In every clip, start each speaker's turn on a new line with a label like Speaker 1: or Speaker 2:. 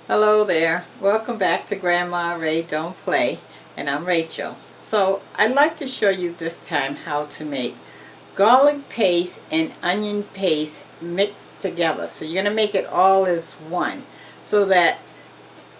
Speaker 1: Hello there. Welcome back to Grandma Ray Don't Play, and I'm Rachel. So I'd like to show you this time how to make garlic paste and onion paste mixed together. So you're going to make it all as one, so that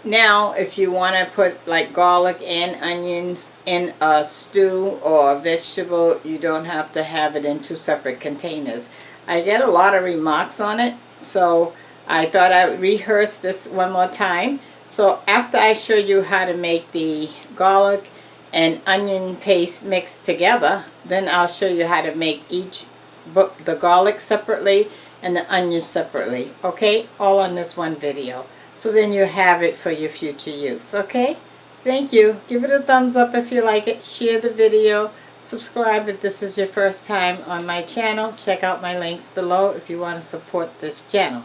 Speaker 1: now if you want to put like garlic and onions in a stew or a vegetable, you don't have to have it in two separate containers. I get a lot of remarks on it, so I thought I would rehearse this one more time. So after I show you how to make the garlic and onion paste mixed together, then I'll show you how to make the garlic separately and the onions separately. Okay, all on this one video. So then you have it for your future use. Okay, thank you. Give it a thumbs up if you like it. Share the video. Subscribe if this is your first time on my channel. Check out my links below if you want to support this channel.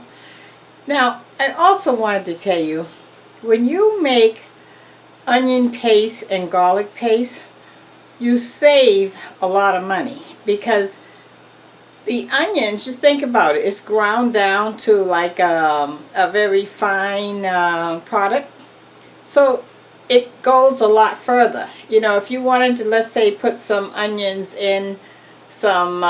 Speaker 1: Now, I also wanted to tell you, when you make onion paste and garlic paste, you save a lot of money, because the onions, just think about it, it's ground down to like a very fine product. So it goes a lot further. You know, if you wanted to, let's say, put some onions in some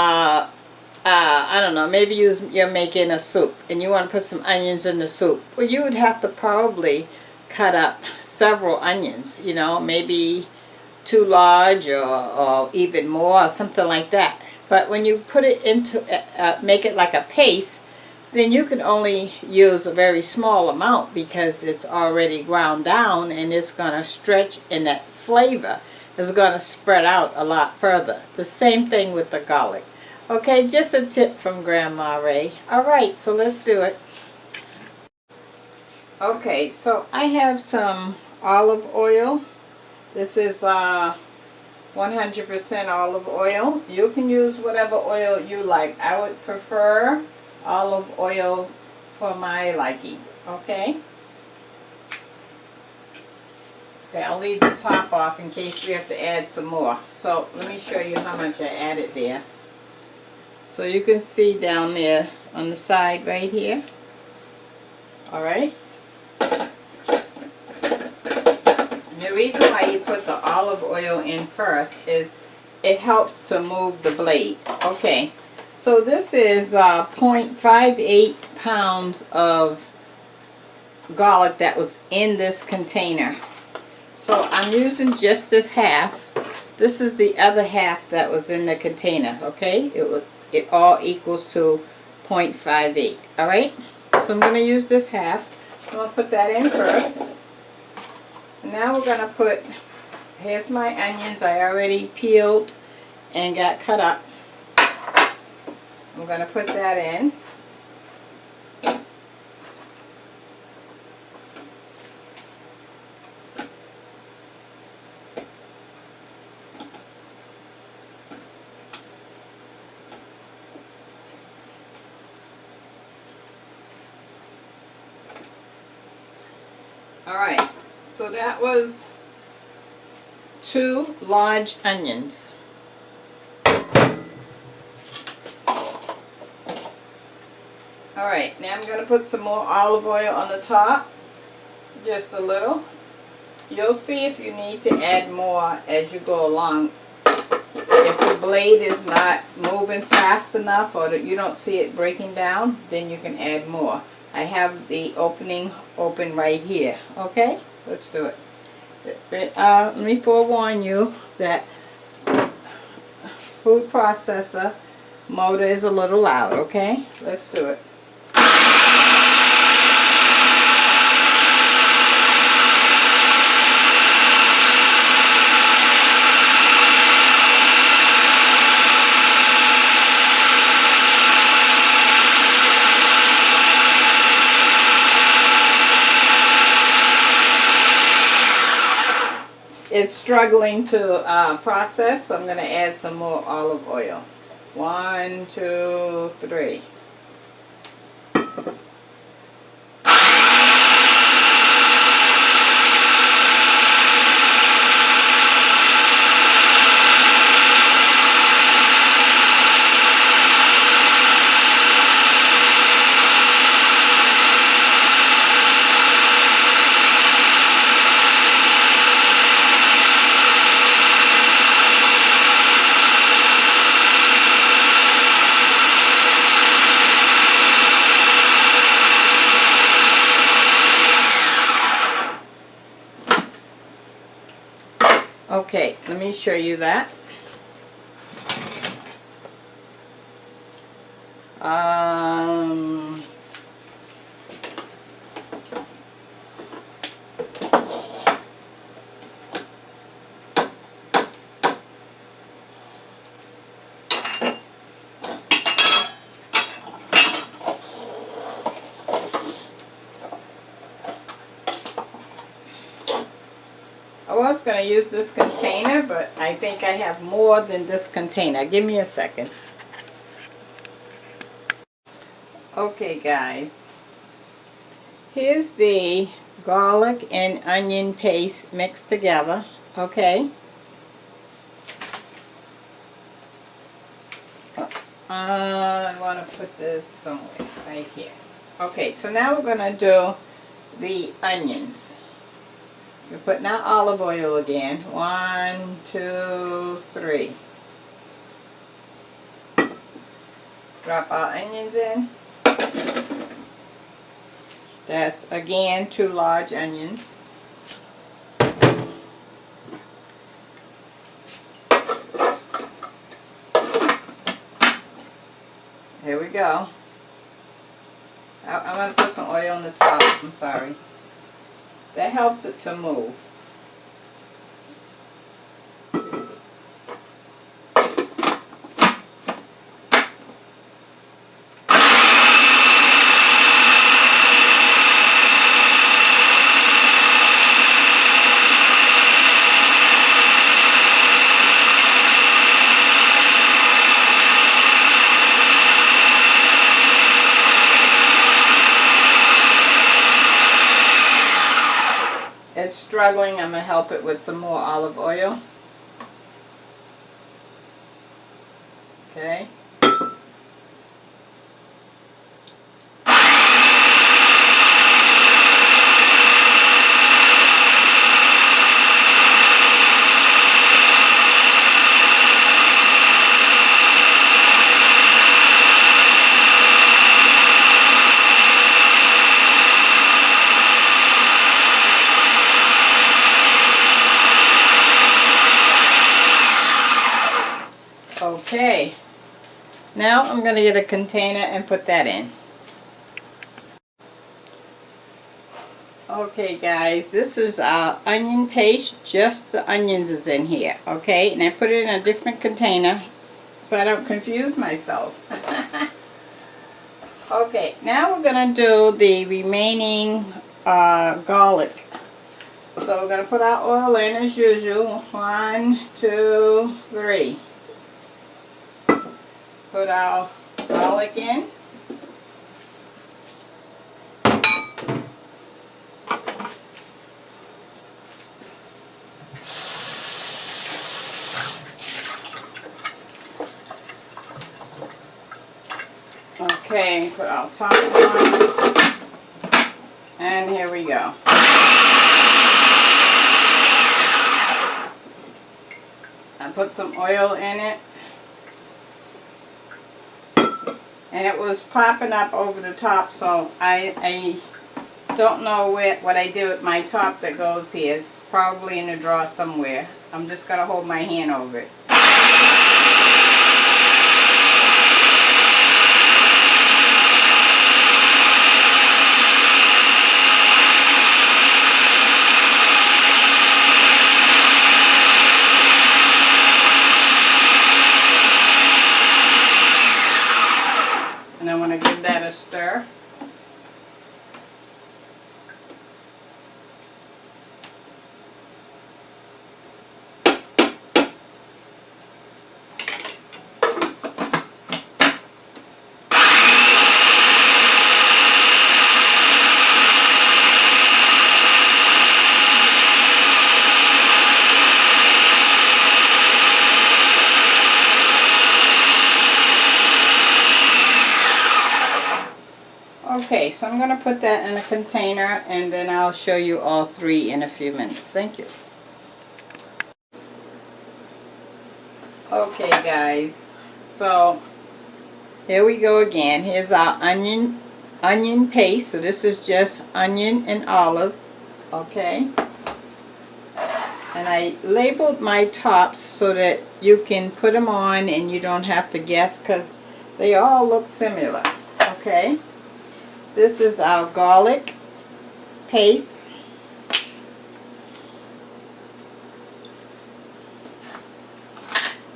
Speaker 1: I don't know, maybe you're making a soup and you want to put some onions in the soup. Well, you would have to probably cut up several onions, you know, maybe too large or even more or something like that. But when you put it into, make it like a paste, then you can only use a very small amount because it's already ground down, and it's going to stretch, and that flavor is going to spread out a lot further. The same thing with the garlic. Okay, just a tip from Grandma Ray. Alright, so let's do it. Okay, so I have some olive oil. This is 100% olive oil. You can use whatever oil you like. I would prefer olive oil for my liking. Okay? Okay, I'll leave the top off in case we have to add some more. So let me show you how much I added there. So you can see down there on the side right here. Alright. The reason why you put the olive oil in first is it helps to move the blade. Okay. So this is 0.58 pounds of garlic that was in this container. So I'm using just this half. This is the other half that was in the container. Okay. It all equals to 0.58. Alright, so I'm going to use this half. I'm going to put that in first. And now we're going to put, here's my onions I already peeled and got cut up. I'm going to put that in. Alright, so that was 2 large onions. Alright, now I'm going to put some more olive oil on the top, just a little. You'll see if you need to add more as you go along. If the blade is not moving fast enough, or that you don't see it breaking down, then you can add more. I have the opening open right here. Okay, let's do it. Let me forewarn you that food processor motor is a little loud. Okay, let's do it. It's struggling to process, so I'm going to add some more olive oil. 1, 2, 3. Okay, let me show you that. I was going to use this container, but I think I have more than this container. Give me a second. Okay, guys. Here's the garlic and onion paste mixed together. Okay. So, I want to put this somewhere right here. Okay, so now we're going to do the onions. We're putting out olive oil again. 1, 2, 3. Drop our onions in. That's again 2 large onions. Here we go. I'm going to put some oil on the top. I'm sorry. That helps it to move. It's struggling. I'm going to help it with some more olive oil. Okay. Okay, now I'm going to get a container and put that in. Okay guys, this is our onion paste, just the onions is in here, okay? And I put it in a different container so I don't confuse myself. Okay, now we're going to do the remaining garlic. So we're going to put our oil in as usual. 1, 2, 3. Put our garlic in. Okay, put our top on. And here we go. I put some oil in it. And it was popping up over the top, so I don't know what I did with my top that goes here. It's probably in a drawer somewhere. I'm just going to hold my hand over it. And I want to give that a stir. Okay, so I'm going to put that in a container and then I'll show you all 3 in a few minutes. Thank you. Okay guys, so here we go again. Here's our onion paste. So this is just onion and olive. Okay. And I labeled my tops so that you can put them on and you don't have to guess, because they all look similar. Okay, this is our garlic paste.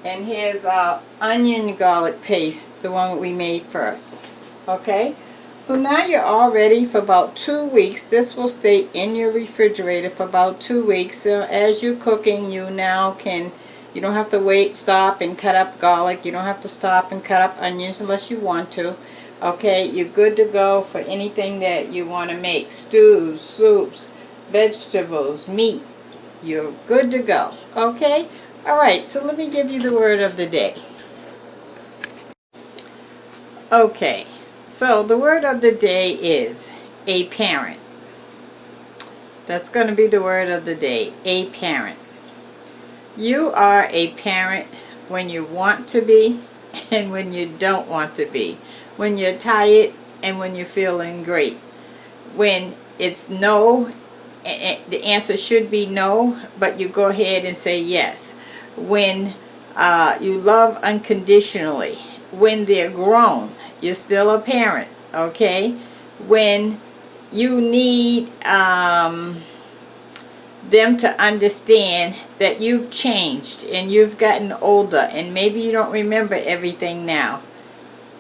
Speaker 1: And here's our onion garlic paste, the one we made first. Okay, so now you're all ready for about 2 weeks. This will stay in your refrigerator for about 2 weeks. So as you're cooking, you don't have to wait, stop and cut up garlic. You don't have to stop and cut up onions unless you want to. Okay, you're good to go for anything that you want to make. Stews, soups, vegetables, meat. You're good to go. Okay? Alright, so let me give you the word of the day. Okay, so the word of the day is a parent. That's going to be the word of the day, a parent. You are a parent when you want to be and when you don't want to be. When you're tired and when you're feeling great. When it's no, the answer should be no, but you go ahead and say yes. When you love unconditionally. When they're grown, you're still a parent, okay? When you need them to understand that you've changed and you've gotten older and maybe you don't remember everything now.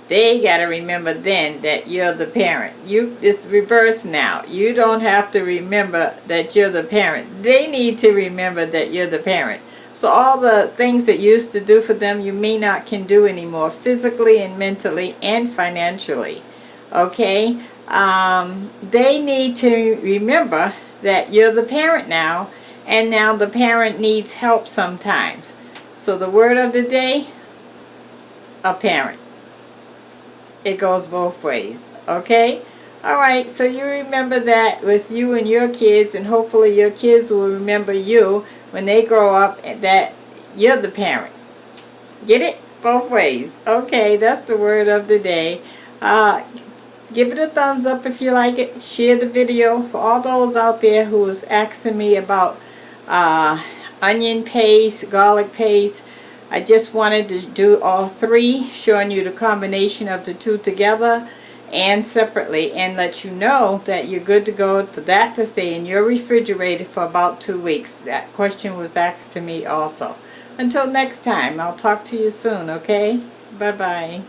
Speaker 1: They got to remember then that you're the parent. It's reversed now. You don't have to remember that you're the parent. They need to remember that you're the parent. So all the things that you used to do for them, you may not can do anymore, physically and mentally and financially. Okay? They need to remember that you're the parent now, and now the parent needs help sometimes. So the word of the day, a parent. It goes both ways. Okay? Alright, so you remember that with you and your kids, and hopefully your kids will remember you when they grow up, that you're the parent. Get it? Both ways. Okay, that's the word of the day. Give it a thumbs up if you like it. Share the video. For all those out there who was asking me about onion paste, garlic paste, I just wanted to do all three, showing you the combination of the two together and separately, and let you know that you're good to go for that to stay in your refrigerator for about 2 weeks. That question was asked to me also. Until next time, I'll talk to you soon, okay? Bye-bye.